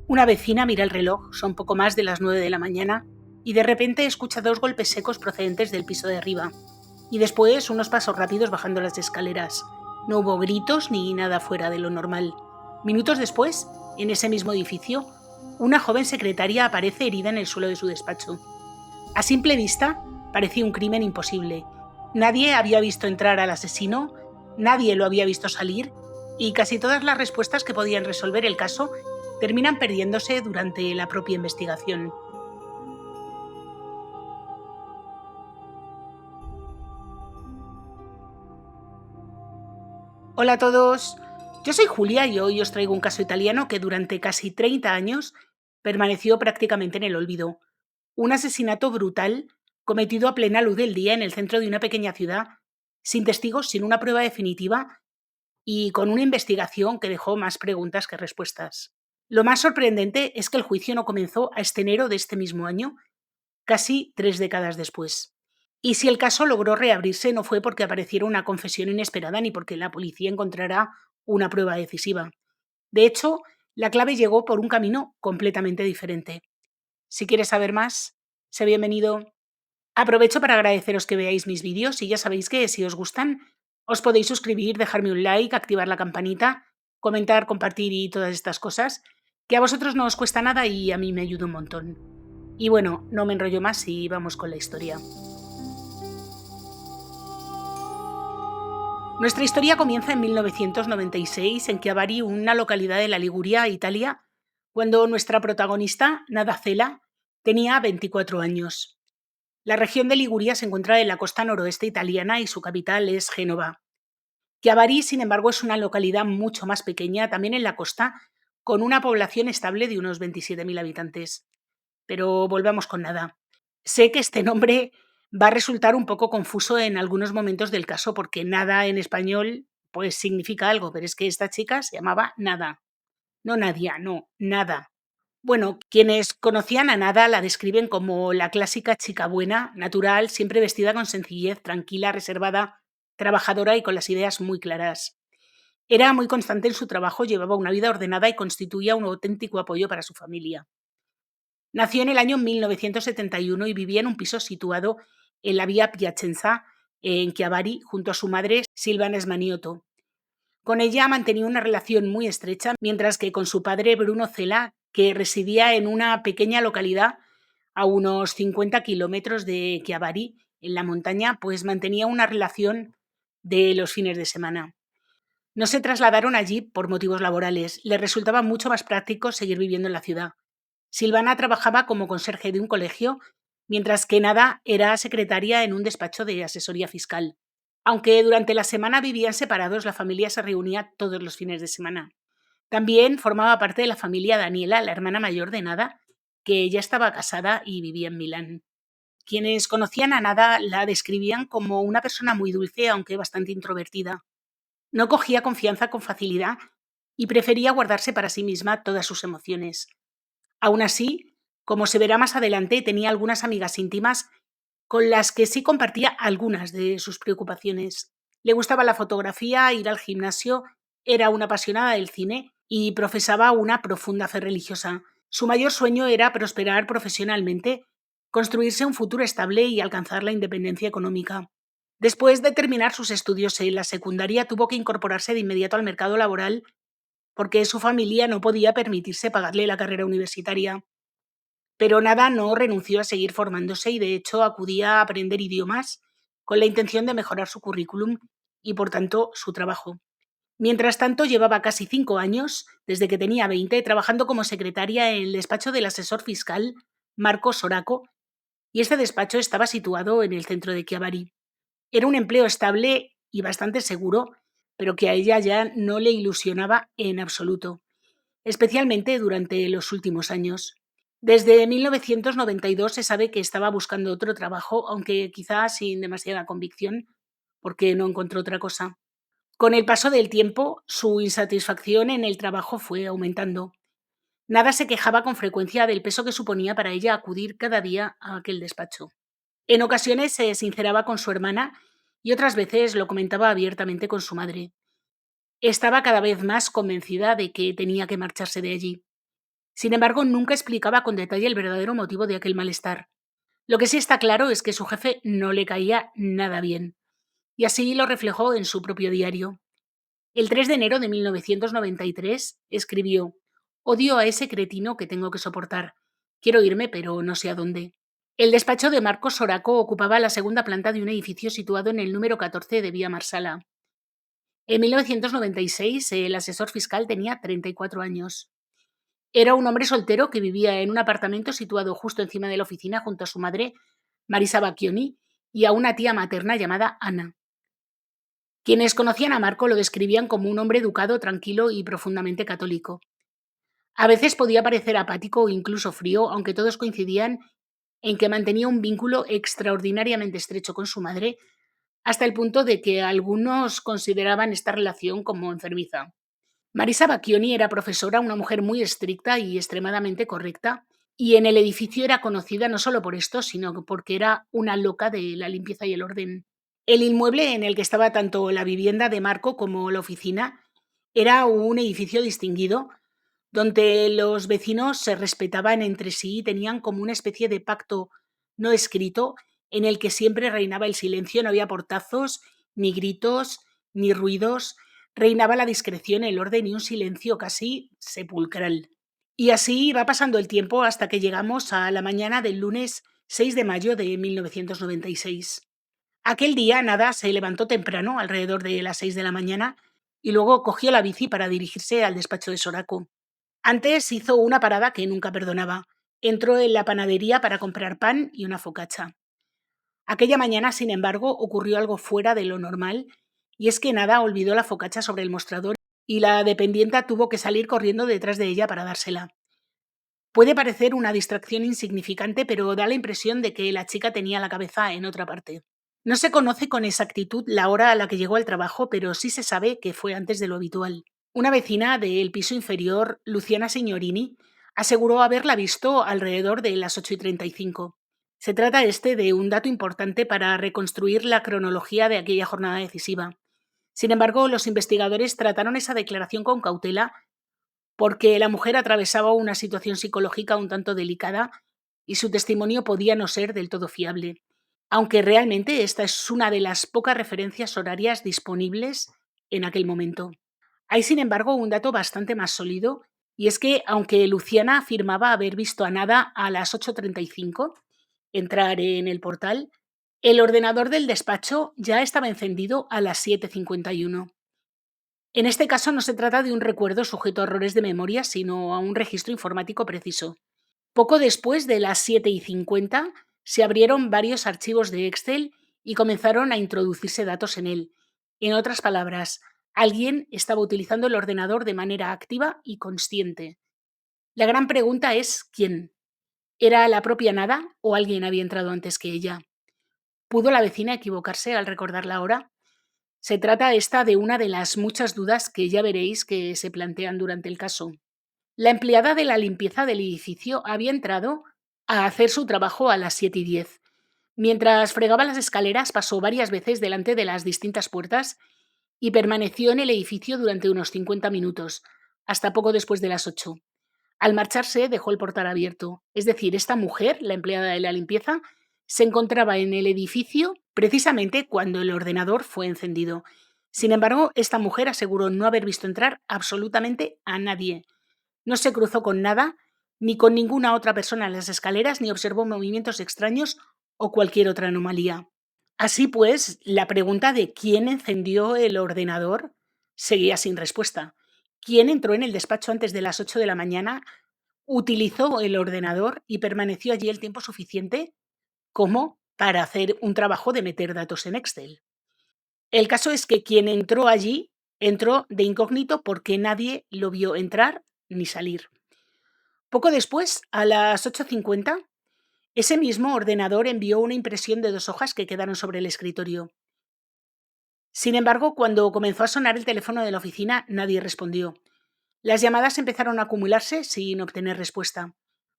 Una vecina mira el reloj, son poco más de las 9 de la mañana, y de repente escucha dos golpes secos procedentes del piso de arriba, y después unos pasos rápidos bajando las escaleras. No hubo gritos ni nada fuera de lo normal. Minutos después, en ese mismo edificio, una joven secretaria aparece herida en el suelo de su despacho. A simple vista, parecía un crimen imposible. Nadie había visto entrar al asesino, nadie lo había visto salir, y casi todas las respuestas que podían resolver el caso terminan perdiéndose durante la propia investigación. Hola a todos, yo soy Julia y hoy os traigo un caso italiano que durante casi 30 años permaneció prácticamente en el olvido. Un asesinato brutal cometido a plena luz del día en el centro de una pequeña ciudad, sin testigos, sin una prueba definitiva y con una investigación que dejó más preguntas que respuestas. Lo más sorprendente es que el juicio no comenzó a enero de este mismo año, casi 3 décadas después. Y si el caso logró reabrirse no fue porque apareciera una confesión inesperada ni porque la policía encontrara una prueba decisiva. De hecho, la clave llegó por un camino completamente diferente. Si quieres saber más, sé bienvenido. Aprovecho para agradeceros que veáis mis vídeos y ya sabéis que si os gustan, os podéis suscribir, dejarme un like, activar la campanita, comentar, compartir y todas estas cosas, que a vosotros no os cuesta nada y a mí me ayuda un montón. Y bueno, no me enrollo más y vamos con la historia. Nuestra historia comienza en 1996 en Chiavari, una localidad de la Liguria, Italia, cuando nuestra protagonista, Nada Cela, tenía 24 años. La región de Liguria se encuentra en la costa noroeste italiana y su capital es Génova. Chiavari, sin embargo, es una localidad mucho más pequeña, también en la costa, con una población estable de unos 27.000 habitantes. Pero volvamos con Nada. Sé que este nombre va a resultar un poco confuso en algunos momentos del caso porque Nada en español pues significa algo, pero es que esta chica se llamaba Nada. No Nadia, no, Nada. Bueno, quienes conocían a Nada la describen como la clásica chica buena, natural, siempre vestida con sencillez, tranquila, reservada, trabajadora y con las ideas muy claras. Era muy constante en su trabajo, llevaba una vida ordenada y constituía un auténtico apoyo para su familia. Nació en el año 1971 y vivía en un piso situado en la vía Piacenza, en Chiavari, junto a su madre Silvana Smaniotto. Con ella mantenía una relación muy estrecha, mientras que con su padre Bruno Cela, que residía en una pequeña localidad a unos 50 kilómetros de Chiavari, en la montaña, pues mantenía una relación de los fines de semana. No se trasladaron allí por motivos laborales, les resultaba mucho más práctico seguir viviendo en la ciudad. Silvana trabajaba como conserje de un colegio, mientras que Nada era secretaria en un despacho de asesoría fiscal. Aunque durante la semana vivían separados, la familia se reunía todos los fines de semana. También formaba parte de la familia Daniela, la hermana mayor de Nada, que ya estaba casada y vivía en Milán. Quienes conocían a Nada la describían como una persona muy dulce, aunque bastante introvertida. No cogía confianza con facilidad y prefería guardarse para sí misma todas sus emociones. Aún así, como se verá más adelante, tenía algunas amigas íntimas con las que sí compartía algunas de sus preocupaciones. Le gustaba la fotografía, ir al gimnasio, era una apasionada del cine y profesaba una profunda fe religiosa. Su mayor sueño era prosperar profesionalmente, construirse un futuro estable y alcanzar la independencia económica. Después de terminar sus estudios en la secundaria, tuvo que incorporarse de inmediato al mercado laboral porque su familia no podía permitirse pagarle la carrera universitaria. Pero Nada no renunció a seguir formándose y de hecho acudía a aprender idiomas con la intención de mejorar su currículum y por tanto su trabajo. Mientras tanto llevaba casi 5 años, desde que tenía 20, trabajando como secretaria en el despacho del asesor fiscal Marco Soraco, y este despacho estaba situado en el centro de Chiavari. Era un empleo estable y bastante seguro, pero que a ella ya no le ilusionaba en absoluto, especialmente durante los últimos años. Desde 1992 se sabe que estaba buscando otro trabajo, aunque quizás sin demasiada convicción, porque no encontró otra cosa. Con el paso del tiempo, su insatisfacción en el trabajo fue aumentando. Nada se quejaba con frecuencia del peso que suponía para ella acudir cada día a aquel despacho. En ocasiones se sinceraba con su hermana y otras veces lo comentaba abiertamente con su madre. Estaba cada vez más convencida de que tenía que marcharse de allí. Sin embargo, nunca explicaba con detalle el verdadero motivo de aquel malestar. Lo que sí está claro es que su jefe no le caía nada bien, y así lo reflejó en su propio diario. El 3 de enero de 1993 escribió: «Odio a ese cretino que tengo que soportar. Quiero irme, pero no sé a dónde». El despacho de Marcos Soraco ocupaba la segunda planta de un edificio situado en el número 14 de Vía Marsala. En 1996, el asesor fiscal tenía 34 años. Era un hombre soltero que vivía en un apartamento situado justo encima de la oficina junto a su madre, Marisa Bacchioni, y a una tía materna llamada Ana. Quienes conocían a Marco lo describían como un hombre educado, tranquilo y profundamente católico. A veces podía parecer apático o incluso frío, aunque todos coincidían en que mantenía un vínculo extraordinariamente estrecho con su madre, hasta el punto de que algunos consideraban esta relación como enfermiza. Marisa Bacchioni era profesora, una mujer muy estricta y extremadamente correcta, y en el edificio era conocida no solo por esto, sino porque era una loca de la limpieza y el orden. El inmueble en el que estaba tanto la vivienda de Marco como la oficina era un edificio distinguido, donde los vecinos se respetaban entre sí y tenían como una especie de pacto no escrito en el que siempre reinaba el silencio, no había portazos, ni gritos, ni ruidos, reinaba la discreción, el orden y un silencio casi sepulcral. Y así va pasando el tiempo hasta que llegamos a la mañana del lunes 6 de mayo de 1996. Aquel día Nada se levantó temprano, alrededor de las 6 de la mañana, y luego cogió la bici para dirigirse al despacho de Soraco. Antes hizo una parada que nunca perdonaba. Entró en la panadería para comprar pan y una focaccia. Aquella mañana, sin embargo, ocurrió algo fuera de lo normal, y es que Nada olvidó la focaccia sobre el mostrador y la dependienta tuvo que salir corriendo detrás de ella para dársela. Puede parecer una distracción insignificante, pero da la impresión de que la chica tenía la cabeza en otra parte. No se conoce con exactitud la hora a la que llegó al trabajo, pero sí se sabe que fue antes de lo habitual. Una vecina del piso inferior, Luciana Signorini, aseguró haberla visto alrededor de las 8:35. Se trata de un dato importante para reconstruir la cronología de aquella jornada decisiva. Sin embargo, los investigadores trataron esa declaración con cautela porque la mujer atravesaba una situación psicológica un tanto delicada y su testimonio podía no ser del todo fiable, aunque realmente esta es una de las pocas referencias horarias disponibles en aquel momento. Hay, sin embargo, un dato bastante más sólido, y es que, aunque Luciana afirmaba haber visto a Nada a las 8:35 entrar en el portal, el ordenador del despacho ya estaba encendido a las 7:51. En este caso no se trata de un recuerdo sujeto a errores de memoria, sino a un registro informático preciso. Poco después de las 7:50 se abrieron varios archivos de Excel y comenzaron a introducirse datos en él. En otras palabras, alguien estaba utilizando el ordenador de manera activa y consciente. La gran pregunta es ¿quién? ¿Era la propia Nada o alguien había entrado antes que ella? ¿Pudo la vecina equivocarse al recordar la hora? Se trata esta de una de las muchas dudas que ya veréis que se plantean durante el caso. La empleada de la limpieza del edificio había entrado a hacer su trabajo a las 7:10. Mientras fregaba las escaleras pasó varias veces delante de las distintas puertas y permaneció en el edificio durante unos 50 minutos, hasta poco después de las 8. Al marcharse dejó el portal abierto, es decir, esta mujer, la empleada de la limpieza, se encontraba en el edificio precisamente cuando el ordenador fue encendido. Sin embargo, esta mujer aseguró no haber visto entrar absolutamente a nadie. No se cruzó con nada, ni con ninguna otra persona en las escaleras, ni observó movimientos extraños o cualquier otra anomalía. Así pues, la pregunta de quién encendió el ordenador seguía sin respuesta. ¿Quién entró en el despacho antes de las 8 de la mañana, utilizó el ordenador y permaneció allí el tiempo suficiente como para hacer un trabajo de meter datos en Excel? El caso es que quien entró allí entró de incógnito porque nadie lo vio entrar ni salir. Poco después, a las 8:50, ese mismo ordenador envió una impresión de 2 hojas que quedaron sobre el escritorio. Sin embargo, cuando comenzó a sonar el teléfono de la oficina, nadie respondió. Las llamadas empezaron a acumularse sin obtener respuesta.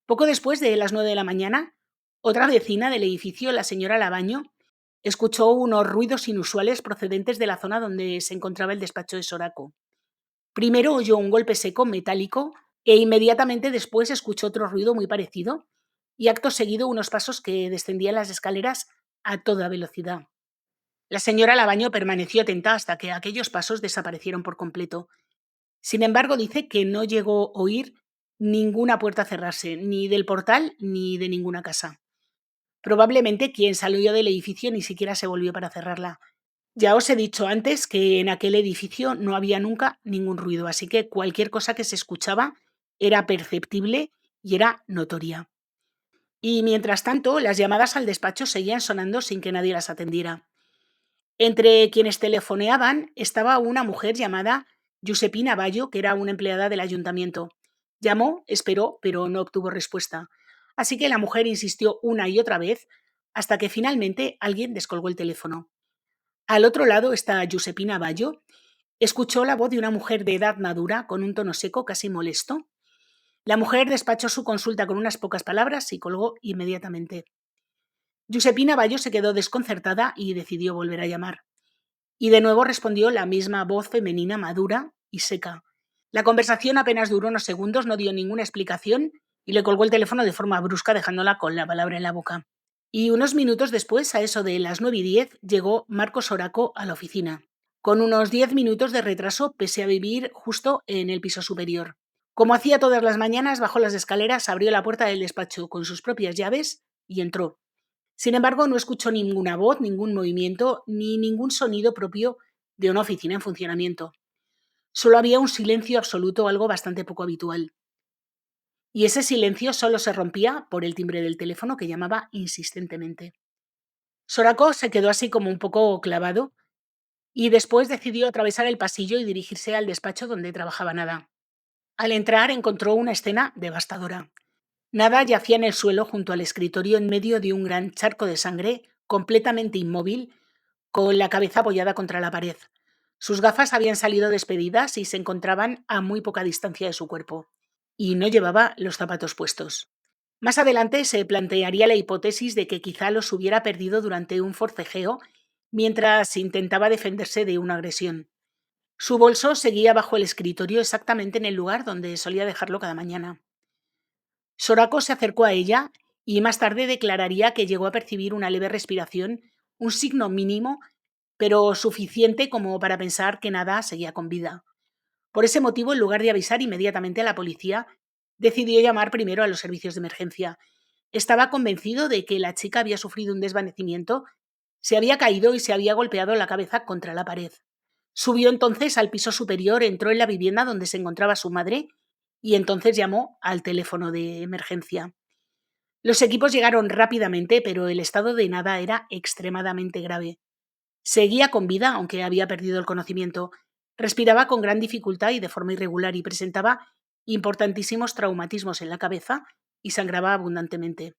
Poco después de las 9 de la mañana, otra vecina del edificio, la señora Labaño, escuchó unos ruidos inusuales procedentes de la zona donde se encontraba el despacho de Soraco. Primero oyó un golpe seco metálico, e inmediatamente después escuchó otro ruido muy parecido y acto seguido unos pasos que descendían las escaleras a toda velocidad. La señora Labaño permaneció atenta hasta que aquellos pasos desaparecieron por completo. Sin embargo, dice que no llegó a oír ninguna puerta cerrarse, ni del portal ni de ninguna casa. Probablemente quien salió del edificio ni siquiera se volvió para cerrarla. Ya os he dicho antes que en aquel edificio no había nunca ningún ruido, así que cualquier cosa que se escuchaba era perceptible y era notoria. Y mientras tanto, las llamadas al despacho seguían sonando sin que nadie las atendiera. Entre quienes telefoneaban estaba una mujer llamada Giuseppina Bayo, que era una empleada del ayuntamiento. Llamó, esperó, pero no obtuvo respuesta. Así que la mujer insistió una y otra vez hasta que finalmente alguien descolgó el teléfono. Al otro lado, esta Giuseppina Bayo escuchó la voz de una mujer de edad madura con un tono seco casi molesto. La mujer despachó su consulta con unas pocas palabras y colgó inmediatamente. Giuseppina Bayo se quedó desconcertada y decidió volver a llamar. Y de nuevo respondió la misma voz femenina madura y seca. La conversación apenas duró unos segundos, no dio ninguna explicación y le colgó el teléfono de forma brusca dejándola con la palabra en la boca. Y unos minutos después, a eso de las 9:10, llegó Marcos Oraco a la oficina, con unos 10 minutos de retraso pese a vivir justo en el piso superior. Como hacía todas las mañanas, bajó las escaleras, abrió la puerta del despacho con sus propias llaves y entró. Sin embargo, no escuchó ninguna voz, ningún movimiento, ni ningún sonido propio de una oficina en funcionamiento. Solo había un silencio absoluto, algo bastante poco habitual. Y ese silencio solo se rompía por el timbre del teléfono que llamaba insistentemente. Sorako se quedó así como un poco clavado y después decidió atravesar el pasillo y dirigirse al despacho donde trabajaba Nada. Al entrar encontró una escena devastadora. Nada yacía en el suelo junto al escritorio en medio de un gran charco de sangre, completamente inmóvil, con la cabeza apoyada contra la pared. Sus gafas habían salido despedidas y se encontraban a muy poca distancia de su cuerpo. Y no llevaba los zapatos puestos. Más adelante se plantearía la hipótesis de que quizá los hubiera perdido durante un forcejeo mientras intentaba defenderse de una agresión. Su bolso seguía bajo el escritorio exactamente en el lugar donde solía dejarlo cada mañana. Sorako se acercó a ella y más tarde declararía que llegó a percibir una leve respiración, un signo mínimo, pero suficiente como para pensar que Nada seguía con vida. Por ese motivo, en lugar de avisar inmediatamente a la policía, decidió llamar primero a los servicios de emergencia. Estaba convencido de que la chica había sufrido un desvanecimiento, se había caído y se había golpeado la cabeza contra la pared. Subió entonces al piso superior, entró en la vivienda donde se encontraba su madre y entonces llamó al teléfono de emergencia. Los equipos llegaron rápidamente, pero el estado de Nada era extremadamente grave. Seguía con vida, aunque había perdido el conocimiento. Respiraba con gran dificultad y de forma irregular y presentaba importantísimos traumatismos en la cabeza y sangraba abundantemente.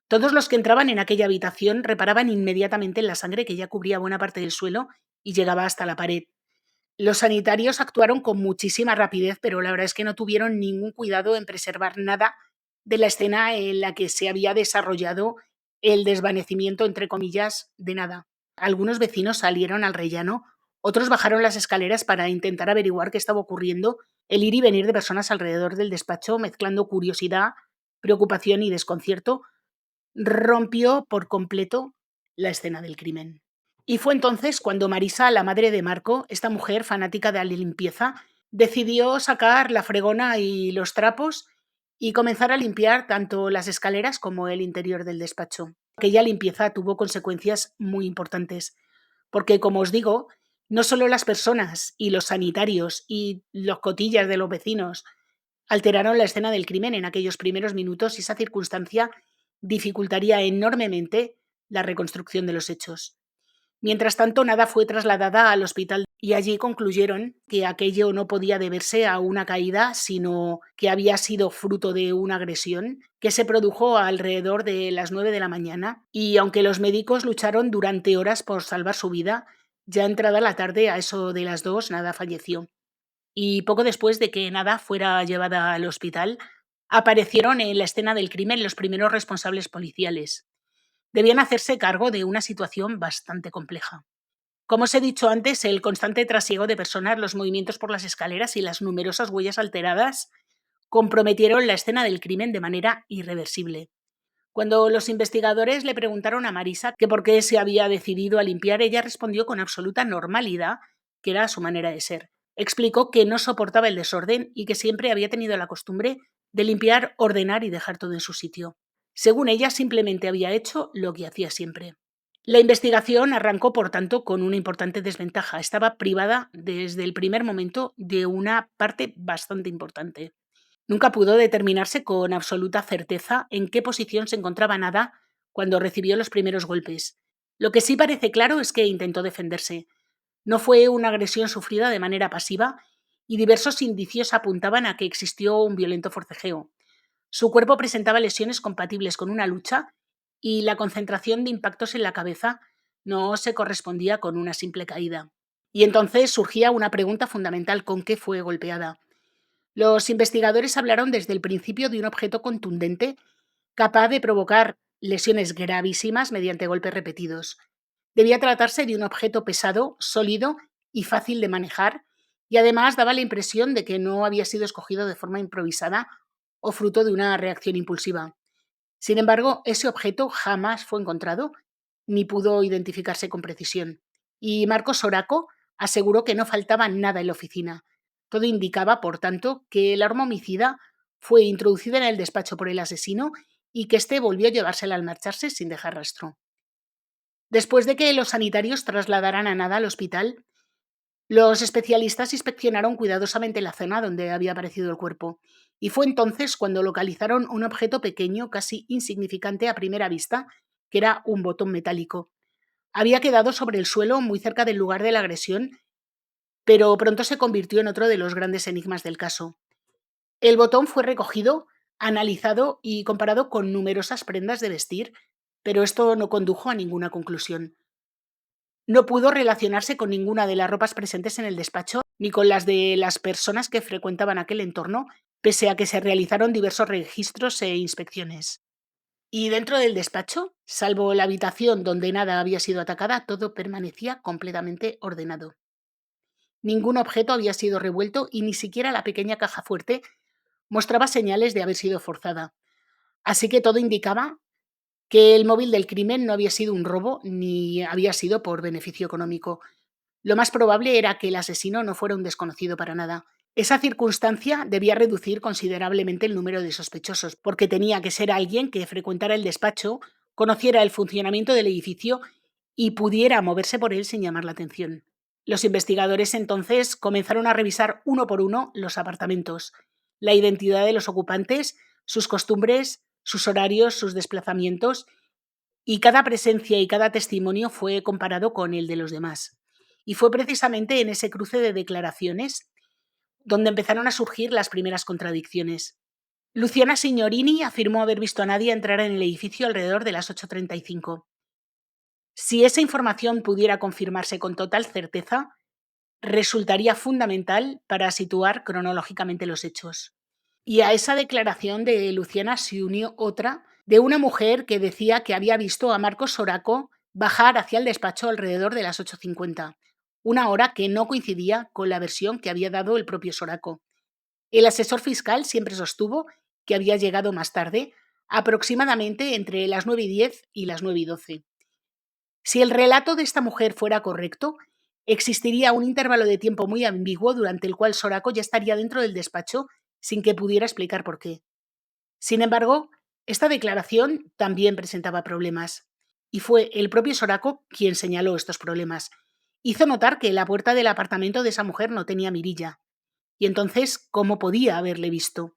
Todos los que entraban en aquella habitación reparaban inmediatamente en la sangre que ya cubría buena parte del suelo y llegaba hasta la pared. Los sanitarios actuaron con muchísima rapidez, pero la verdad es que no tuvieron ningún cuidado en preservar nada de la escena en la que se había desarrollado el desvanecimiento, entre comillas, de Nada. Algunos vecinos salieron al rellano, otros bajaron las escaleras para intentar averiguar qué estaba ocurriendo, el ir y venir de personas alrededor del despacho, mezclando curiosidad, preocupación y desconcierto, rompió por completo la escena del crimen. Y fue entonces cuando Marisa, la madre de Marco, esta mujer fanática de la limpieza, decidió sacar la fregona y los trapos y comenzar a limpiar tanto las escaleras como el interior del despacho. Aquella limpieza tuvo consecuencias muy importantes, porque como os digo, no solo las personas y los sanitarios y los cotillas de los vecinos alteraron la escena del crimen en aquellos primeros minutos y esa circunstancia dificultaría enormemente la reconstrucción de los hechos. Mientras tanto, Nada fue trasladada al hospital y allí concluyeron que aquello no podía deberse a una caída, sino que había sido fruto de una agresión que se produjo alrededor de las 9 de la mañana y aunque los médicos lucharon durante horas por salvar su vida, ya entrada la tarde a eso de las 2, Nada falleció. Y poco después de que Nada fuera llevada al hospital, aparecieron en la escena del crimen los primeros responsables policiales. Debían hacerse cargo de una situación bastante compleja. Como os he dicho antes, el constante trasiego de personas, los movimientos por las escaleras y las numerosas huellas alteradas comprometieron la escena del crimen de manera irreversible. Cuando los investigadores le preguntaron a Marisa que por qué se había decidido a limpiar, ella respondió con absoluta normalidad que era su manera de ser. Explicó que no soportaba el desorden y que siempre había tenido la costumbre de limpiar, ordenar y dejar todo en su sitio. Según ella, simplemente había hecho lo que hacía siempre. La investigación arrancó, por tanto, con una importante desventaja. Estaba privada desde el primer momento de una parte bastante importante. Nunca pudo determinarse con absoluta certeza en qué posición se encontraba Nada cuando recibió los primeros golpes. Lo que sí parece claro es que intentó defenderse. No fue una agresión sufrida de manera pasiva y diversos indicios apuntaban a que existió un violento forcejeo. Su cuerpo presentaba lesiones compatibles con una lucha y la concentración de impactos en la cabeza no se correspondía con una simple caída. Y entonces surgía una pregunta fundamental: ¿con qué fue golpeada? Los investigadores hablaron desde el principio de un objeto contundente capaz de provocar lesiones gravísimas mediante golpes repetidos. Debía tratarse de un objeto pesado, sólido y fácil de manejar, y además daba la impresión de que no había sido escogido de forma improvisada o fruto de una reacción impulsiva. Sin embargo, ese objeto jamás fue encontrado ni pudo identificarse con precisión. Y Marcos Soraco aseguró que no faltaba nada en la oficina. Todo indicaba, por tanto, que el arma homicida fue introducida en el despacho por el asesino y que éste volvió a llevársela al marcharse sin dejar rastro. Después de que los sanitarios trasladaran a Nada al hospital, los especialistas inspeccionaron cuidadosamente la zona donde había aparecido el cuerpo, y fue entonces cuando localizaron un objeto pequeño, casi insignificante a primera vista, que era un botón metálico. Había quedado sobre el suelo muy cerca del lugar de la agresión, pero pronto se convirtió en otro de los grandes enigmas del caso. El botón fue recogido, analizado y comparado con numerosas prendas de vestir, pero esto no condujo a ninguna conclusión. No pudo relacionarse con ninguna de las ropas presentes en el despacho ni con las de las personas que frecuentaban aquel entorno, pese a que se realizaron diversos registros e inspecciones. Y dentro del despacho, salvo la habitación donde Nada había sido atacada, todo permanecía completamente ordenado. Ningún objeto había sido revuelto y ni siquiera la pequeña caja fuerte mostraba señales de haber sido forzada. Así que todo indicaba que el móvil del crimen no había sido un robo ni había sido por beneficio económico. Lo más probable era que el asesino no fuera un desconocido para Nada. Esa circunstancia debía reducir considerablemente el número de sospechosos, porque tenía que ser alguien que frecuentara el despacho, conociera el funcionamiento del edificio y pudiera moverse por él sin llamar la atención. Los investigadores entonces comenzaron a revisar uno por uno los apartamentos, la identidad de los ocupantes, sus costumbres, sus horarios, sus desplazamientos, y cada presencia y cada testimonio fue comparado con el de los demás. Y fue precisamente en ese cruce de declaraciones donde empezaron a surgir las primeras contradicciones. Luciana Signorini afirmó haber visto a nadie entrar en el edificio alrededor de las 8:35. Si esa información pudiera confirmarse con total certeza, resultaría fundamental para situar cronológicamente los hechos. Y a esa declaración de Luciana se unió otra de una mujer que decía que había visto a Marcos Soraco bajar hacia el despacho alrededor de las 8:50, una hora que no coincidía con la versión que había dado el propio Soraco. El asesor fiscal siempre sostuvo que había llegado más tarde, aproximadamente entre las 9:10 y las 9:12. Si el relato de esta mujer fuera correcto, existiría un intervalo de tiempo muy ambiguo durante el cual Soraco ya estaría dentro del despacho sin que pudiera explicar por qué. Sin embargo, esta declaración también presentaba problemas, y fue el propio Soraco quien señaló estos problemas. Hizo notar que la puerta del apartamento de esa mujer no tenía mirilla, y entonces, ¿cómo podía haberle visto?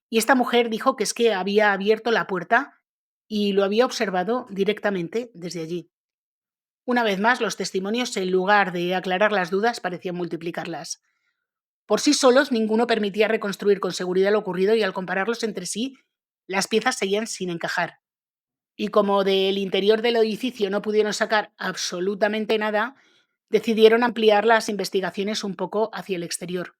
Y esta mujer dijo que es que había abierto la puerta y lo había observado directamente desde allí. Una vez más, los testimonios, en lugar de aclarar las dudas, parecían multiplicarlas. Por sí solos, ninguno permitía reconstruir con seguridad lo ocurrido y al compararlos entre sí, las piezas seguían sin encajar. Y como del interior del edificio no pudieron sacar absolutamente nada, decidieron ampliar las investigaciones un poco hacia el exterior.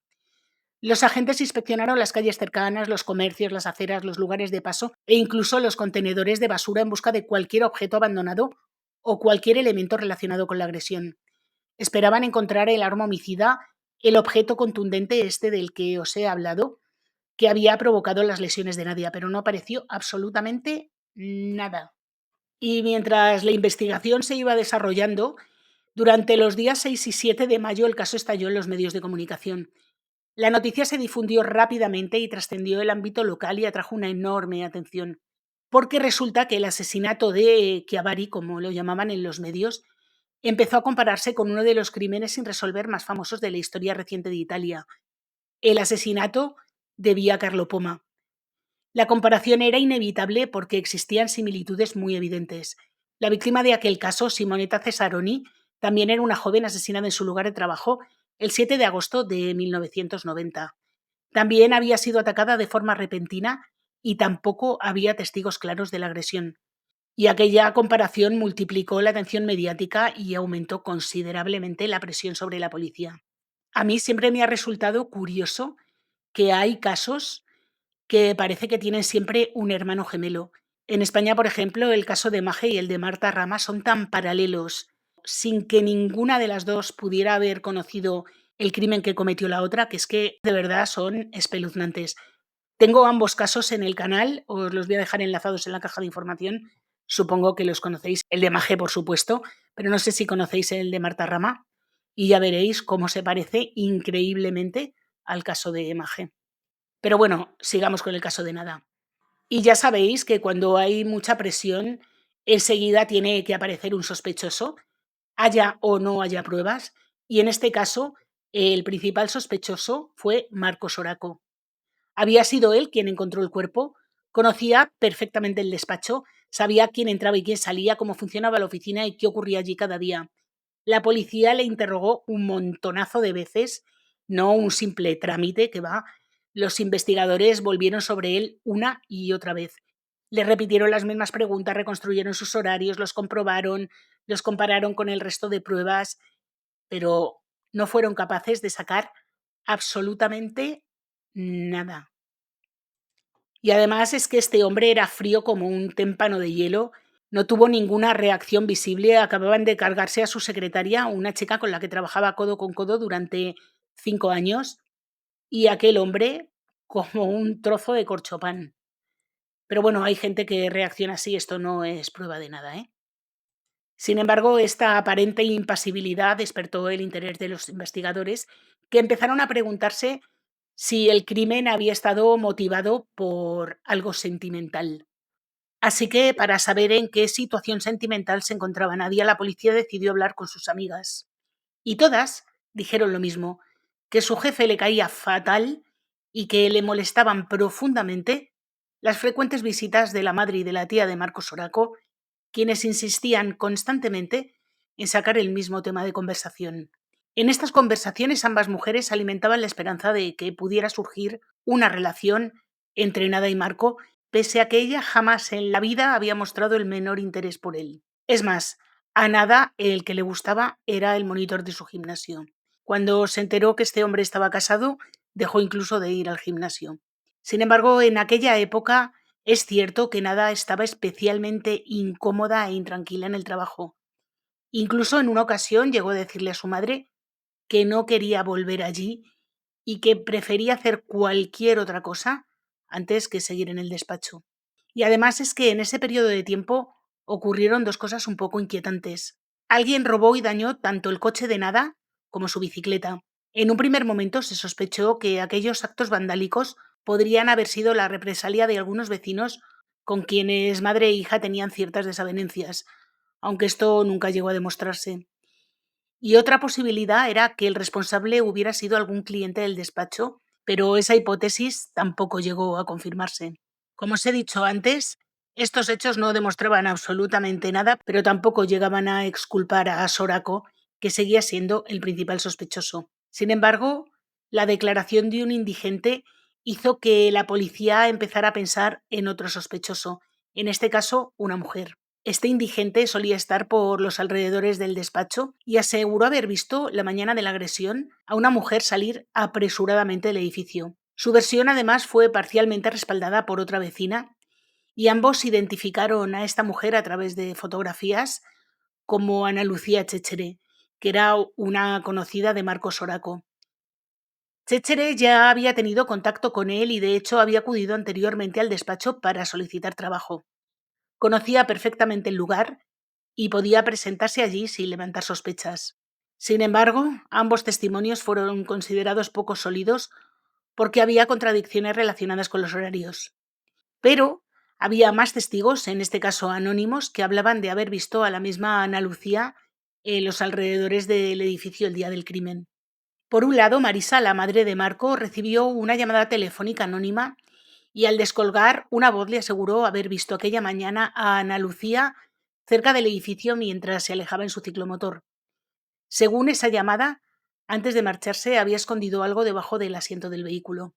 Los agentes inspeccionaron las calles cercanas, los comercios, las aceras, los lugares de paso e incluso los contenedores de basura en busca de cualquier objeto abandonado o cualquier elemento relacionado con la agresión. Esperaban encontrar el arma homicida, el objeto contundente este del que os he hablado, que había provocado las lesiones de Nadia, pero no apareció absolutamente nada. Y mientras la investigación se iba desarrollando, durante los días 6 y 7 de mayo el caso estalló en los medios de comunicación. La noticia se difundió rápidamente y trascendió el ámbito local y atrajo una enorme atención, porque resulta que el asesinato de Chiavari, como lo llamaban en los medios, empezó a compararse con uno de los crímenes sin resolver más famosos de la historia reciente de Italia, el asesinato de Via Carlo Poma. La comparación era inevitable porque existían similitudes muy evidentes. La víctima de aquel caso, Simonetta Cesaroni, también era una joven asesinada en su lugar de trabajo el 7 de agosto de 1990. También había sido atacada de forma repentina y tampoco había testigos claros de la agresión. Y aquella comparación multiplicó la atención mediática y aumentó considerablemente la presión sobre la policía. A mí siempre me ha resultado curioso que hay casos que parece que tienen siempre un hermano gemelo. En España, por ejemplo, el caso de Maje y el de Marta Rama son tan paralelos, sin que ninguna de las dos pudiera haber conocido el crimen que cometió la otra, que es que de verdad son espeluznantes. Tengo ambos casos en el canal, os los voy a dejar enlazados en la caja de información. Supongo que los conocéis, el de Maje, por supuesto, pero no sé si conocéis el de Marta Rama y ya veréis cómo se parece increíblemente al caso de Maje. Pero bueno, sigamos con el caso de Nada. Y ya sabéis que cuando hay mucha presión, enseguida tiene que aparecer un sospechoso, haya o no haya pruebas, y en este caso, el principal sospechoso fue Marcos Oraco. Había sido él quien encontró el cuerpo, conocía perfectamente el despacho, sabía quién entraba y quién salía, cómo funcionaba la oficina y qué ocurría allí cada día. La policía le interrogó un montonazo de veces, no un simple trámite que va. Los investigadores volvieron sobre él una y otra vez. Le repitieron las mismas preguntas, reconstruyeron sus horarios, los comprobaron, los compararon con el resto de pruebas, pero no fueron capaces de sacar absolutamente nada. Y además es que este hombre era frío como un témpano de hielo, no tuvo ninguna reacción visible, acababan de cargarse a su secretaria, una chica con la que trabajaba codo con codo durante 5 años, y aquel hombre como un trozo de corchopán. Pero bueno, hay gente que reacciona así, esto no es prueba de nada, ¿eh? Sin embargo, esta aparente impasibilidad despertó el interés de los investigadores, que empezaron a preguntarse si el crimen había estado motivado por algo sentimental. Así que, para saber en qué situación sentimental se encontraba Nadia, la policía decidió hablar con sus amigas. Y todas dijeron lo mismo, que su jefe le caía fatal y que le molestaban profundamente las frecuentes visitas de la madre y de la tía de Marcos Oraco, quienes insistían constantemente en sacar el mismo tema de conversación. En estas conversaciones ambas mujeres alimentaban la esperanza de que pudiera surgir una relación entre Nada y Marco, pese a que ella jamás en la vida había mostrado el menor interés por él. Es más, a Nada el que le gustaba era el monitor de su gimnasio. Cuando se enteró que este hombre estaba casado, dejó incluso de ir al gimnasio. Sin embargo, en aquella época es cierto que Nada estaba especialmente incómoda e intranquila en el trabajo. Incluso en una ocasión llegó a decirle a su madre que no quería volver allí y que prefería hacer cualquier otra cosa antes que seguir en el despacho. Y además es que en ese periodo de tiempo ocurrieron dos cosas un poco inquietantes. Alguien robó y dañó tanto el coche de Nada como su bicicleta. En un primer momento se sospechó que aquellos actos vandálicos podrían haber sido la represalia de algunos vecinos con quienes madre e hija tenían ciertas desavenencias, aunque esto nunca llegó a demostrarse. Y otra posibilidad era que el responsable hubiera sido algún cliente del despacho, pero esa hipótesis tampoco llegó a confirmarse. Como os he dicho antes, estos hechos no demostraban absolutamente nada, pero tampoco llegaban a exculpar a Sorako, que seguía siendo el principal sospechoso. Sin embargo, la declaración de un indigente hizo que la policía empezara a pensar en otro sospechoso, en este caso una mujer. Este indigente solía estar por los alrededores del despacho y aseguró haber visto la mañana de la agresión a una mujer salir apresuradamente del edificio. Su versión además fue parcialmente respaldada por otra vecina y ambos identificaron a esta mujer a través de fotografías como Ana Lucía Chéchere, que era una conocida de Marcos Oraco. Chéchere ya había tenido contacto con él y de hecho había acudido anteriormente al despacho para solicitar trabajo. Conocía perfectamente el lugar y podía presentarse allí sin levantar sospechas. Sin embargo, ambos testimonios fueron considerados poco sólidos porque había contradicciones relacionadas con los horarios. Pero había más testigos, en este caso anónimos, que hablaban de haber visto a la misma Ana Lucía en los alrededores del edificio el día del crimen. Por un lado, Marisa, la madre de Marco, recibió una llamada telefónica anónima y al descolgar, una voz le aseguró haber visto aquella mañana a Ana Lucía cerca del edificio mientras se alejaba en su ciclomotor. Según esa llamada, antes de marcharse había escondido algo debajo del asiento del vehículo.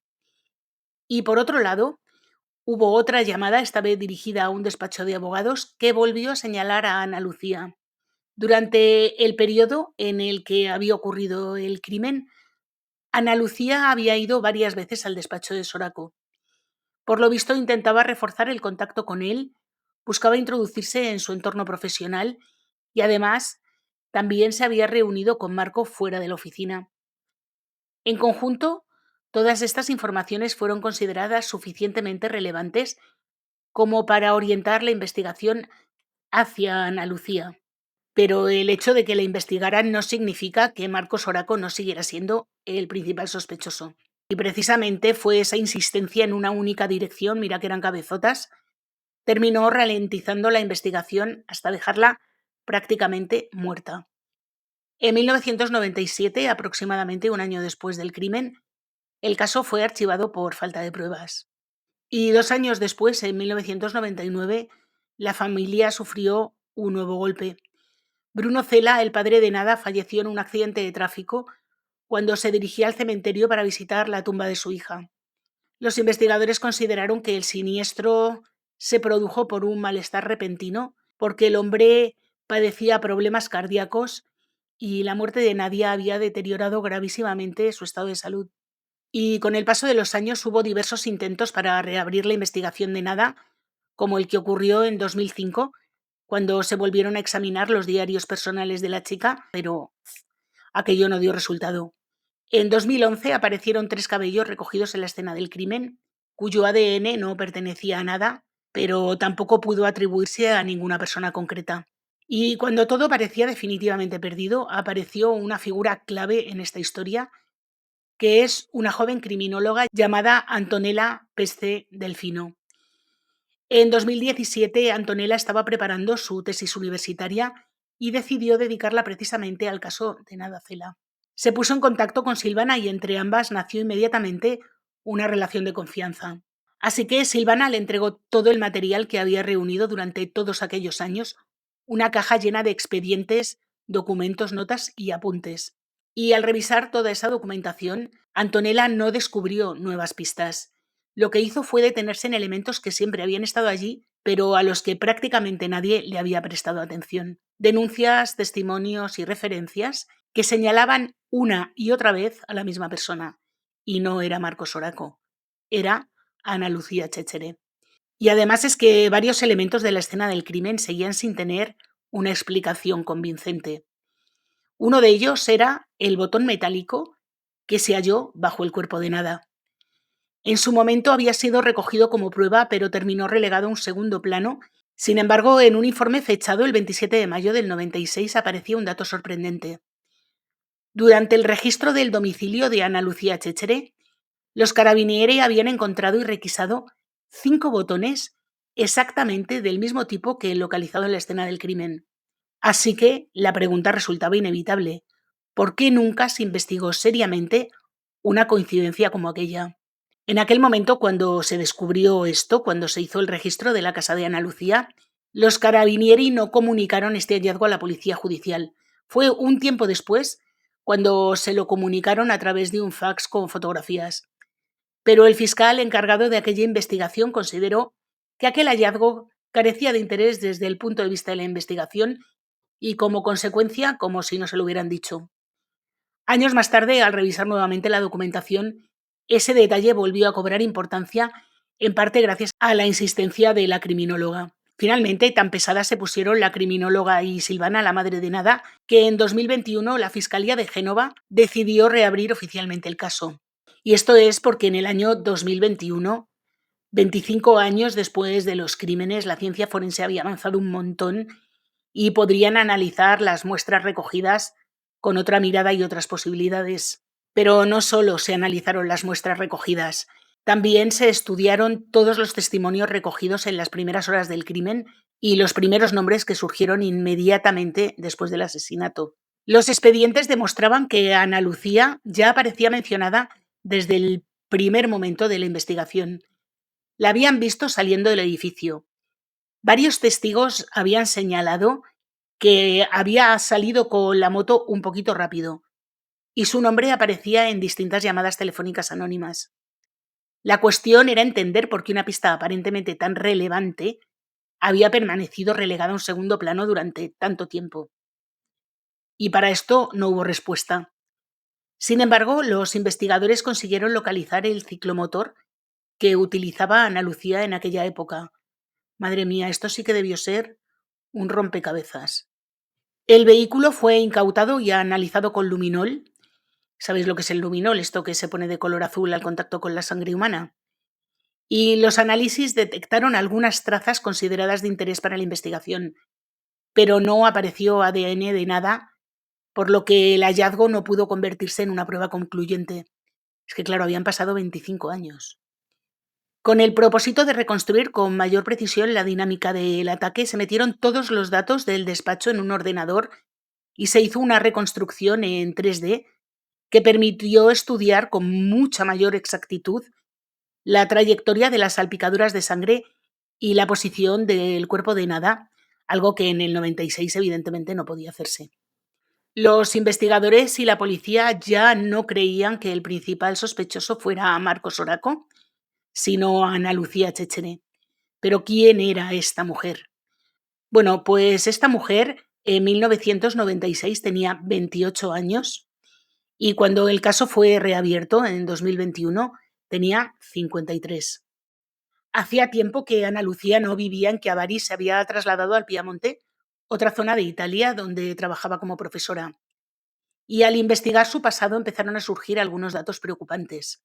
Y por otro lado, hubo otra llamada, esta vez dirigida a un despacho de abogados, que volvió a señalar a Ana Lucía. Durante el periodo en el que había ocurrido el crimen, Ana Lucía había ido varias veces al despacho de Soraco. Por lo visto intentaba reforzar el contacto con él, buscaba introducirse en su entorno profesional y además también se había reunido con Marco fuera de la oficina. En conjunto, todas estas informaciones fueron consideradas suficientemente relevantes como para orientar la investigación hacia Ana Lucía. Pero el hecho de que la investigaran no significa que Marcos Soraco no siguiera siendo el principal sospechoso. Y precisamente fue esa insistencia en una única dirección, mira que eran cabezotas, terminó ralentizando la investigación hasta dejarla prácticamente muerta. En 1997, aproximadamente un año después del crimen, el caso fue archivado por falta de pruebas. Y 2 años después, en 1999, la familia sufrió un nuevo golpe. Bruno Cela, el padre de Nada, falleció en un accidente de tráfico cuando se dirigía al cementerio para visitar la tumba de su hija. Los investigadores consideraron que el siniestro se produjo por un malestar repentino, porque el hombre padecía problemas cardíacos y la muerte de Nadia había deteriorado gravísimamente su estado de salud. Y con el paso de los años hubo diversos intentos para reabrir la investigación de Nada, como el que ocurrió en 2005, cuando se volvieron a examinar los diarios personales de la chica, pero aquello no dio resultado. En 2011 aparecieron 3 cabellos recogidos en la escena del crimen, cuyo ADN no pertenecía a nada, pero tampoco pudo atribuirse a ninguna persona concreta. Y cuando todo parecía definitivamente perdido, apareció una figura clave en esta historia, que es una joven criminóloga llamada Antonella Pesce Delfino. En 2017, Antonella estaba preparando su tesis universitaria y decidió dedicarla precisamente al caso de Nada Cela. Se puso en contacto con Silvana y entre ambas nació inmediatamente una relación de confianza. Así que Silvana le entregó todo el material que había reunido durante todos aquellos años, una caja llena de expedientes, documentos, notas y apuntes. Y al revisar toda esa documentación, Antonella no descubrió nuevas pistas. Lo que hizo fue detenerse en elementos que siempre habían estado allí, pero a los que prácticamente nadie le había prestado atención. Denuncias, testimonios y referencias que señalaban una y otra vez a la misma persona. Y no era Marcos Soraco, era Ana Lucía Chéchere. Y además es que varios elementos de la escena del crimen seguían sin tener una explicación convincente. Uno de ellos era el botón metálico que se halló bajo el cuerpo de Nada. En su momento había sido recogido como prueba, pero terminó relegado a un segundo plano. Sin embargo, en un informe fechado el 27 de mayo del 96 aparecía un dato sorprendente. Durante el registro del domicilio de Ana Lucía Chéchere, los carabinieri habían encontrado y requisado 5 botones exactamente del mismo tipo que el localizado en la escena del crimen. Así que la pregunta resultaba inevitable. ¿Por qué nunca se investigó seriamente una coincidencia como aquella? En aquel momento, cuando se descubrió esto, cuando se hizo el registro de la casa de Ana Lucía, los carabinieri no comunicaron este hallazgo a la policía judicial. Fue un tiempo después cuando se lo comunicaron a través de un fax con fotografías. Pero el fiscal encargado de aquella investigación consideró que aquel hallazgo carecía de interés desde el punto de vista de la investigación y como consecuencia, como si no se lo hubieran dicho. Años más tarde, al revisar nuevamente la documentación, ese detalle volvió a cobrar importancia, en parte gracias a la insistencia de la criminóloga. Finalmente, tan pesadas se pusieron la criminóloga y Silvana, la madre de Nada, que en 2021 la Fiscalía de Génova decidió reabrir oficialmente el caso. Y esto es porque en el año 2021, 25 años después de los crímenes, la ciencia forense había avanzado un montón y podrían analizar las muestras recogidas con otra mirada y otras posibilidades. Pero no solo se analizaron las muestras recogidas, también se estudiaron todos los testimonios recogidos en las primeras horas del crimen y los primeros nombres que surgieron inmediatamente después del asesinato. Los expedientes demostraban que Ana Lucía ya aparecía mencionada desde el primer momento de la investigación. La habían visto saliendo del edificio. Varios testigos habían señalado que había salido con la moto un poquito rápido y su nombre aparecía en distintas llamadas telefónicas anónimas. La cuestión era entender por qué una pista aparentemente tan relevante había permanecido relegada a un segundo plano durante tanto tiempo. Y para esto no hubo respuesta. Sin embargo, los investigadores consiguieron localizar el ciclomotor que utilizaba Ana Lucía en aquella época. Madre mía, esto sí que debió ser un rompecabezas. El vehículo fue incautado y analizado con luminol. ¿Sabéis lo que es el luminol? Esto que se pone de color azul al contacto con la sangre humana. Y los análisis detectaron algunas trazas consideradas de interés para la investigación, pero no apareció ADN de nada, por lo que el hallazgo no pudo convertirse en una prueba concluyente. Es que, claro, habían pasado 25 años. Con el propósito de reconstruir con mayor precisión la dinámica del ataque, se metieron todos los datos del despacho en un ordenador y se hizo una reconstrucción en 3D que permitió estudiar con mucha mayor exactitud la trayectoria de las salpicaduras de sangre y la posición del cuerpo de Nada, algo que en el 96 evidentemente no podía hacerse. Los investigadores y la policía ya no creían que el principal sospechoso fuera Marcos Oraco, sino Ana Lucía Chechene. Pero ¿quién era esta mujer? Bueno, pues esta mujer en 1996 tenía 28 años y cuando el caso fue reabierto en 2021 tenía 53. Hacía tiempo que Ana Lucía no vivía en Chiavari, se había trasladado al Piamonte, otra zona de Italia donde trabajaba como profesora. Y al investigar su pasado empezaron a surgir algunos datos preocupantes.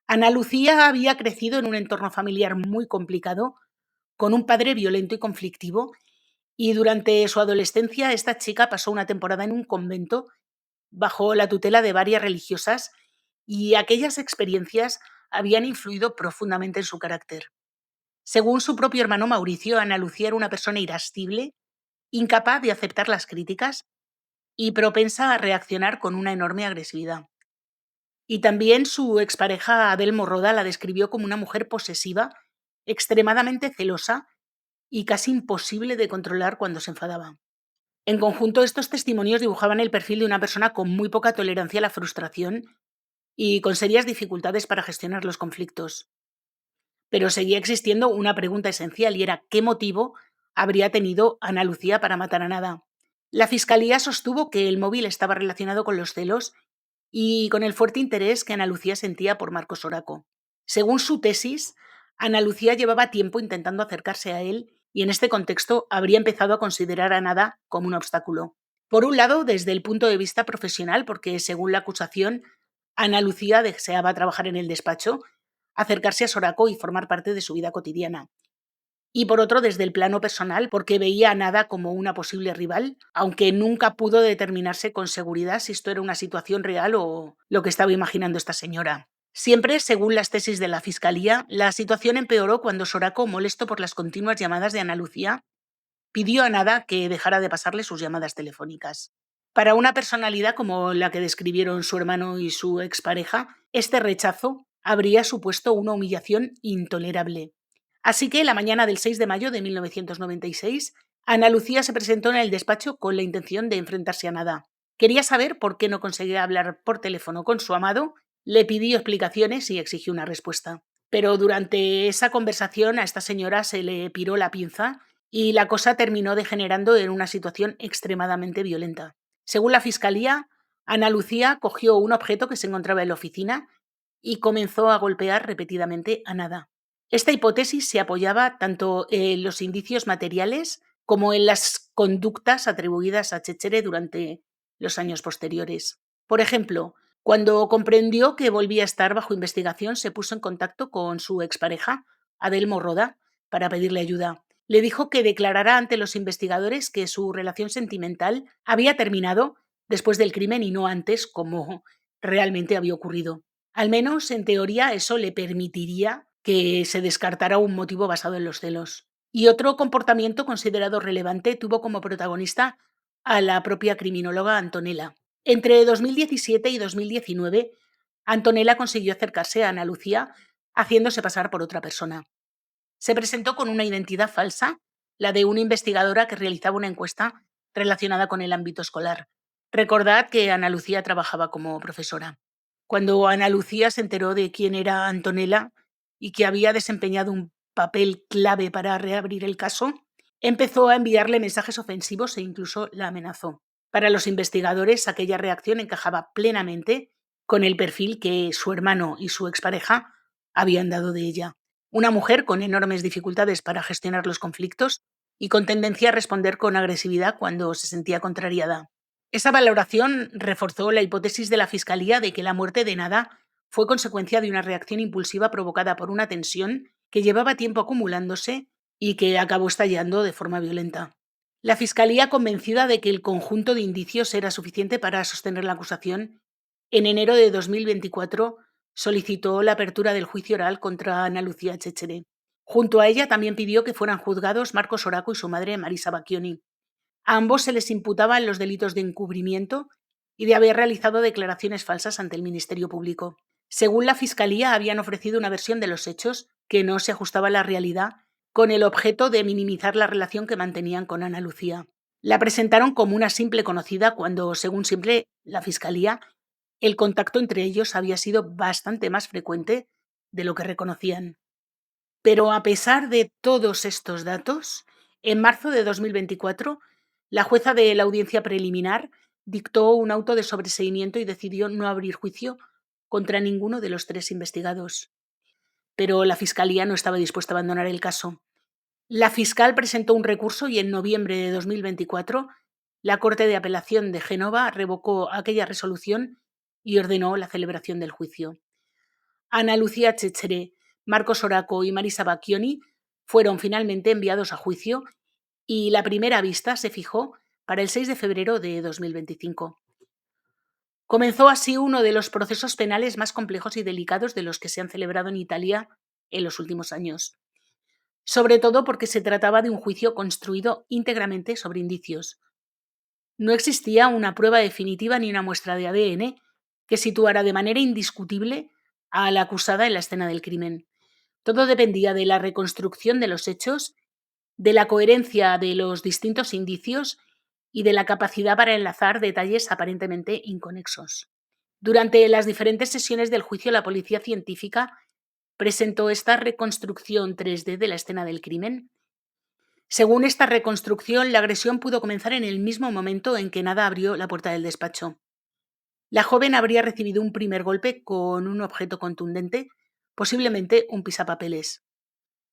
Ana Lucía había crecido en un entorno familiar muy complicado, con un padre violento y conflictivo, y durante su adolescencia esta chica pasó una temporada en un convento bajo la tutela de varias religiosas y aquellas experiencias habían influido profundamente en su carácter. Según su propio hermano Mauricio, Ana Lucía era una persona irascible, incapaz de aceptar las críticas y propensa a reaccionar con una enorme agresividad. Y también su expareja Abel Morroda la describió como una mujer posesiva, extremadamente celosa y casi imposible de controlar cuando se enfadaba. En conjunto, estos testimonios dibujaban el perfil de una persona con muy poca tolerancia a la frustración y con serias dificultades para gestionar los conflictos. Pero seguía existiendo una pregunta esencial y era ¿qué motivo habría tenido Ana Lucía para matar a Nada? La fiscalía sostuvo que el móvil estaba relacionado con los celos y con el fuerte interés que Ana Lucía sentía por Marcos Oraco. Según su tesis, Ana Lucía llevaba tiempo intentando acercarse a él y en este contexto habría empezado a considerar a Nada como un obstáculo. Por un lado, desde el punto de vista profesional, porque según la acusación, Ana Lucía deseaba trabajar en el despacho, acercarse a Soraco y formar parte de su vida cotidiana. Y por otro, desde el plano personal, porque veía a Nada como una posible rival, aunque nunca pudo determinarse con seguridad si esto era una situación real o lo que estaba imaginando esta señora. Siempre, según las tesis de la fiscalía, la situación empeoró cuando Soraco, molesto por las continuas llamadas de Ana Lucía, pidió a Nada que dejara de pasarle sus llamadas telefónicas. Para una personalidad como la que describieron su hermano y su expareja, este rechazo habría supuesto una humillación intolerable. Así que la mañana del 6 de mayo de 1996, Ana Lucía se presentó en el despacho con la intención de enfrentarse a Nada. Quería saber por qué no conseguía hablar por teléfono con su amado, le pidió explicaciones y exigió una respuesta. Pero durante esa conversación a esta señora se le piró la pinza y la cosa terminó degenerando en una situación extremadamente violenta. Según la fiscalía, Ana Lucía cogió un objeto que se encontraba en la oficina y comenzó a golpear repetidamente a Nada. Esta hipótesis se apoyaba tanto en los indicios materiales como en las conductas atribuidas a Chechere durante los años posteriores. Por ejemplo, Cuando comprendió que volvía a estar bajo investigación, se puso en contacto con su expareja, Adelmo Roda, para pedirle ayuda. Le dijo que declarara ante los investigadores que su relación sentimental había terminado después del crimen y no antes, como realmente había ocurrido. Al menos, en teoría, eso le permitiría que se descartara un motivo basado en los celos. Y otro comportamiento considerado relevante tuvo como protagonista a la propia criminóloga Antonella. Entre 2017 y 2019, Antonella consiguió acercarse a Ana Lucía haciéndose pasar por otra persona. Se presentó con una identidad falsa, la de una investigadora que realizaba una encuesta relacionada con el ámbito escolar. Recordad que Ana Lucía trabajaba como profesora. Cuando Ana Lucía se enteró de quién era Antonella y que había desempeñado un papel clave para reabrir el caso, empezó a enviarle mensajes ofensivos e incluso la amenazó. Para los investigadores, aquella reacción encajaba plenamente con el perfil que su hermano y su expareja habían dado de ella. Una mujer con enormes dificultades para gestionar los conflictos y con tendencia a responder con agresividad cuando se sentía contrariada. Esa valoración reforzó la hipótesis de la Fiscalía de que la muerte de Nada fue consecuencia de una reacción impulsiva provocada por una tensión que llevaba tiempo acumulándose y que acabó estallando de forma violenta. La Fiscalía, convencida de que el conjunto de indicios era suficiente para sostener la acusación, en enero de 2024 solicitó la apertura del juicio oral contra Ana Lucía Cecere. Junto a ella también pidió que fueran juzgados Marcos Oraco y su madre Marisa Bacchioni. A ambos se les imputaban los delitos de encubrimiento y de haber realizado declaraciones falsas ante el Ministerio Público. Según la Fiscalía, habían ofrecido una versión de los hechos que no se ajustaba a la realidad, con el objeto de minimizar la relación que mantenían con Ana Lucía. La presentaron como una simple conocida cuando, según siempre la Fiscalía, el contacto entre ellos había sido bastante más frecuente de lo que reconocían. Pero a pesar de todos estos datos, en marzo de 2024, la jueza de la audiencia preliminar dictó un auto de sobreseimiento y decidió no abrir juicio contra ninguno de los tres investigados. Pero la Fiscalía no estaba dispuesta a abandonar el caso. La fiscal presentó un recurso y en noviembre de 2024 la Corte de Apelación de Génova revocó aquella resolución y ordenó la celebración del juicio. Ana Lucía Cecere, Marcos Oraco y Marisa Bacchioni fueron finalmente enviados a juicio y la primera vista se fijó para el 6 de febrero de 2025. Comenzó así uno de los procesos penales más complejos y delicados de los que se han celebrado en Italia en los últimos años, sobre todo porque se trataba de un juicio construido íntegramente sobre indicios. No existía una prueba definitiva ni una muestra de ADN que situara de manera indiscutible a la acusada en la escena del crimen. Todo dependía de la reconstrucción de los hechos, de la coherencia de los distintos indicios y de la capacidad para enlazar detalles aparentemente inconexos. Durante las diferentes sesiones del juicio, la policía científica presentó esta reconstrucción 3D de la escena del crimen. Según esta reconstrucción, la agresión pudo comenzar en el mismo momento en que Nada abrió la puerta del despacho. La joven habría recibido un primer golpe con un objeto contundente, posiblemente un pisapapeles.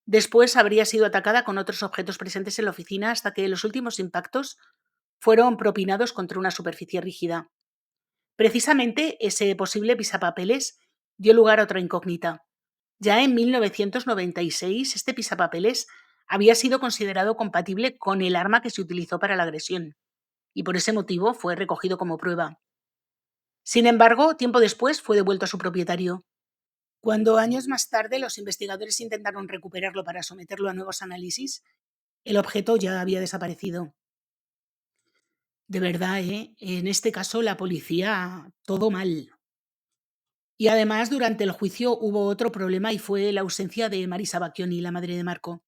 Después habría sido atacada con otros objetos presentes en la oficina hasta que los últimos impactos fueron propinados contra una superficie rígida. Precisamente ese posible pisapapeles dio lugar a otra incógnita. Ya en 1996, este pisapapeles había sido considerado compatible con el arma que se utilizó para la agresión, y por ese motivo fue recogido como prueba. Sin embargo, tiempo después fue devuelto a su propietario. Cuando años más tarde los investigadores intentaron recuperarlo para someterlo a nuevos análisis, el objeto ya había desaparecido. De verdad, ¿eh? En este caso la policía todo mal. Y además, durante el juicio hubo otro problema y fue la ausencia de Marisa Bacchioni, la madre de Marco.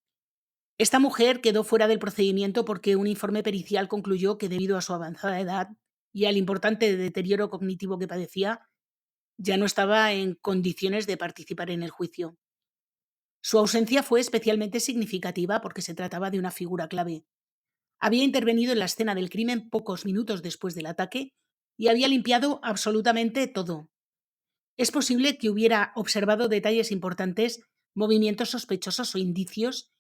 Esta mujer quedó fuera del procedimiento porque un informe pericial concluyó que debido a su avanzada edad y al importante deterioro cognitivo que padecía, ya no estaba en condiciones de participar en el juicio. Su ausencia fue especialmente significativa porque se trataba de una figura clave. Había intervenido en la escena del crimen pocos minutos después del ataque y había limpiado absolutamente todo. Es posible que hubiera observado detalles importantes, movimientos sospechosos o indicios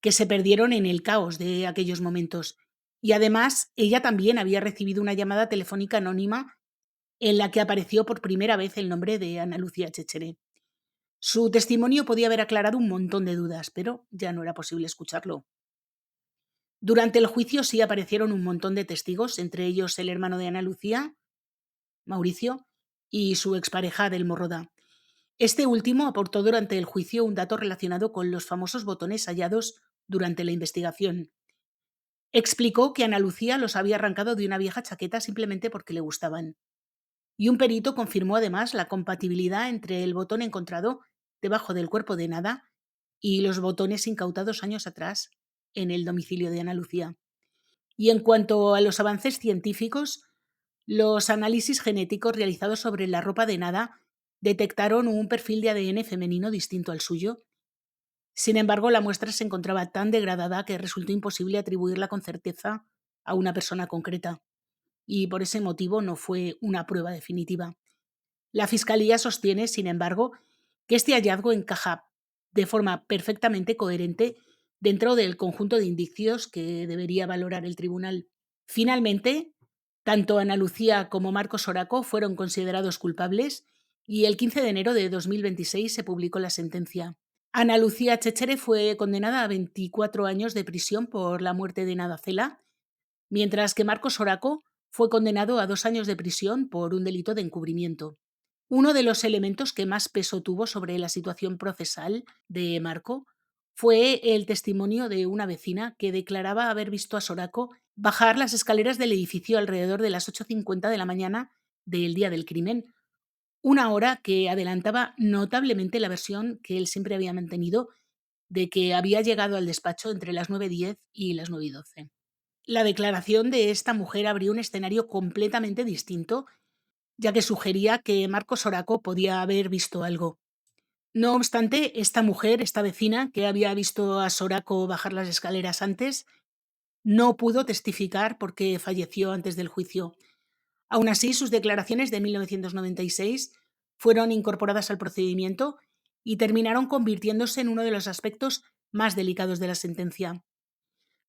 que se perdieron en el caos de aquellos momentos. Y además, ella también había recibido una llamada telefónica anónima en la que apareció por primera vez el nombre de Ana Lucía Chéchere. Su testimonio podía haber aclarado un montón de dudas, pero ya no era posible escucharlo. Durante el juicio sí aparecieron un montón de testigos, entre ellos el hermano de Ana Lucía, Mauricio, y su expareja Del Morroda. Este último aportó durante el juicio un dato relacionado con los famosos botones hallados durante la investigación. Explicó que Ana Lucía los había arrancado de una vieja chaqueta simplemente porque le gustaban. Y un perito confirmó además la compatibilidad entre el botón encontrado debajo del cuerpo de Nada y los botones incautados años atrás en el domicilio de Ana Lucía. Y en cuanto a los avances científicos, los análisis genéticos realizados sobre la ropa de Nada detectaron un perfil de ADN femenino distinto al suyo. Sin embargo, la muestra se encontraba tan degradada que resultó imposible atribuirla con certeza a una persona concreta, y por ese motivo no fue una prueba definitiva. La Fiscalía sostiene, sin embargo, que este hallazgo encaja de forma perfectamente coherente dentro del conjunto de indicios que debería valorar el tribunal. Finalmente, tanto Ana Lucía como Marcos Oraco fueron considerados culpables y el 15 de enero de 2026 se publicó la sentencia. Ana Lucía Chéchere fue condenada a 24 años de prisión por la muerte de Nada Cela, mientras que Marcos Oraco fue condenado a 2 años de prisión por un delito de encubrimiento. Uno de los elementos que más peso tuvo sobre la situación procesal de Marco fue el testimonio de una vecina que declaraba haber visto a Soraco bajar las escaleras del edificio alrededor de las 8:50 de la mañana del día del crimen, una hora que adelantaba notablemente la versión que él siempre había mantenido de que había llegado al despacho entre las 9:10 y las 9:12. La declaración de esta mujer abrió un escenario completamente distinto, ya que sugería que Marcos Oraco podía haber visto algo. No obstante, esta mujer, esta vecina, que había visto a Soraco bajar las escaleras antes, no pudo testificar porque falleció antes del juicio. Aún así, sus declaraciones de 1996 fueron incorporadas al procedimiento y terminaron convirtiéndose en uno de los aspectos más delicados de la sentencia.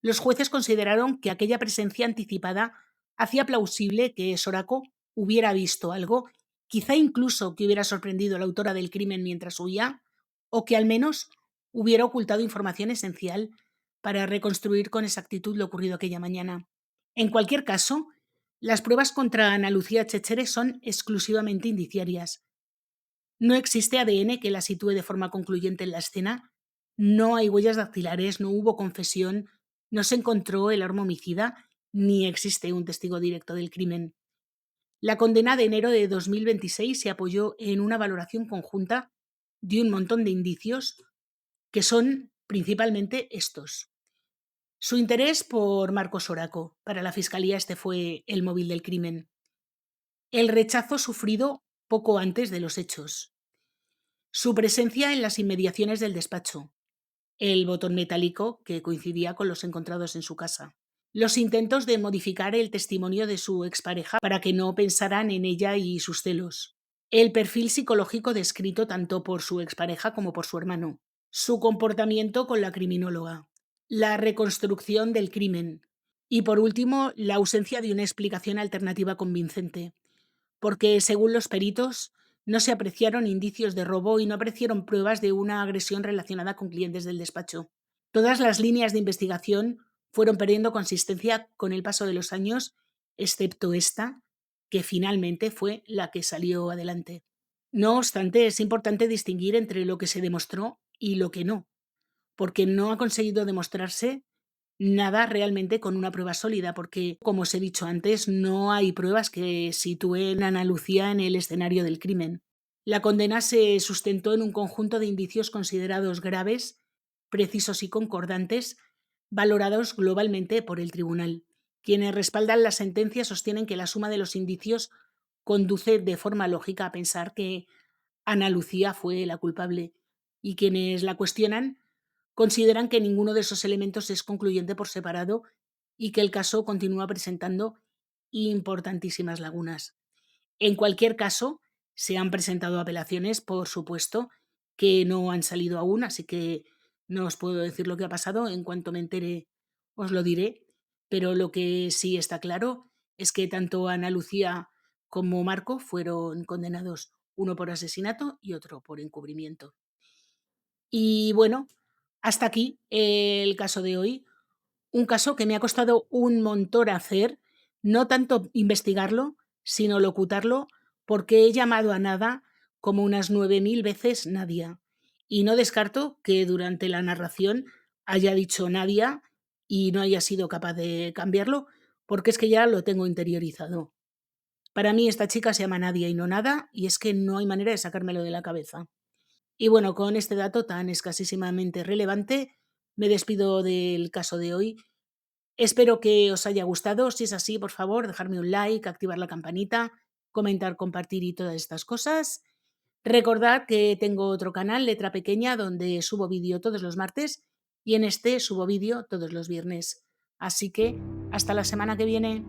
Los jueces consideraron que aquella presencia anticipada hacía plausible que Soraco hubiera visto algo, quizá incluso que hubiera sorprendido a la autora del crimen mientras huía, o que al menos hubiera ocultado información esencial para reconstruir con exactitud lo ocurrido aquella mañana. En cualquier caso, las pruebas contra Ana Lucía Chéchere son exclusivamente indiciarias. No existe ADN que la sitúe de forma concluyente en la escena, no hay huellas dactilares, no hubo confesión, no se encontró el arma homicida, ni existe un testigo directo del crimen. La condena de enero de 2026 se apoyó en una valoración conjunta de un montón de indicios que son principalmente estos. Su interés por Marcos Oraco. Para la Fiscalía este fue el móvil del crimen. El rechazo sufrido poco antes de los hechos. Su presencia en las inmediaciones del despacho. El botón metálico que coincidía con los encontrados en su casa. Los intentos de modificar el testimonio de su expareja para que no pensaran en ella y sus celos. El perfil psicológico descrito tanto por su expareja como por su hermano. Su comportamiento con la criminóloga. La reconstrucción del crimen. Y por último, la ausencia de una explicación alternativa convincente. Porque, según los peritos, no se apreciaron indicios de robo y no aparecieron pruebas de una agresión relacionada con clientes del despacho. Todas las líneas de investigación fueron perdiendo consistencia con el paso de los años, excepto esta, que finalmente fue la que salió adelante. No obstante, es importante distinguir entre lo que se demostró y lo que no, porque no ha conseguido demostrarse nada realmente con una prueba sólida, porque, como os he dicho antes, no hay pruebas que sitúen a Ana Lucía en el escenario del crimen. La condena se sustentó en un conjunto de indicios considerados graves, precisos y concordantes, valorados globalmente por el tribunal. Quienes respaldan la sentencia sostienen que la suma de los indicios conduce de forma lógica a pensar que Ana Lucía fue la culpable, y quienes la cuestionan consideran que ninguno de esos elementos es concluyente por separado y que el caso continúa presentando importantísimas lagunas. En cualquier caso, se han presentado apelaciones, por supuesto, que no han salido aún, así que no os puedo decir lo que ha pasado. En cuanto me entere, os lo diré. Pero lo que sí está claro es que tanto Ana Lucía como Marco fueron condenados, uno por asesinato y otro por encubrimiento. Y bueno, hasta aquí el caso de hoy. Un caso que me ha costado un montón hacer, no tanto investigarlo, sino locutarlo, porque he llamado a Nada como unas 9000 veces Nadia. Y no descarto que durante la narración haya dicho Nadia y no haya sido capaz de cambiarlo, porque es que ya lo tengo interiorizado. Para mí esta chica se llama Nadia y no Nada, y es que no hay manera de sacármelo de la cabeza. Y bueno, con este dato tan escasísimamente relevante, me despido del caso de hoy. Espero que os haya gustado. Si es así, por favor, dejarme un like, activar la campanita, comentar, compartir y todas estas cosas. Recordad que tengo otro canal, Letra Pequeña, donde subo vídeo todos los martes y en este subo vídeo todos los viernes. Así que hasta la semana que viene.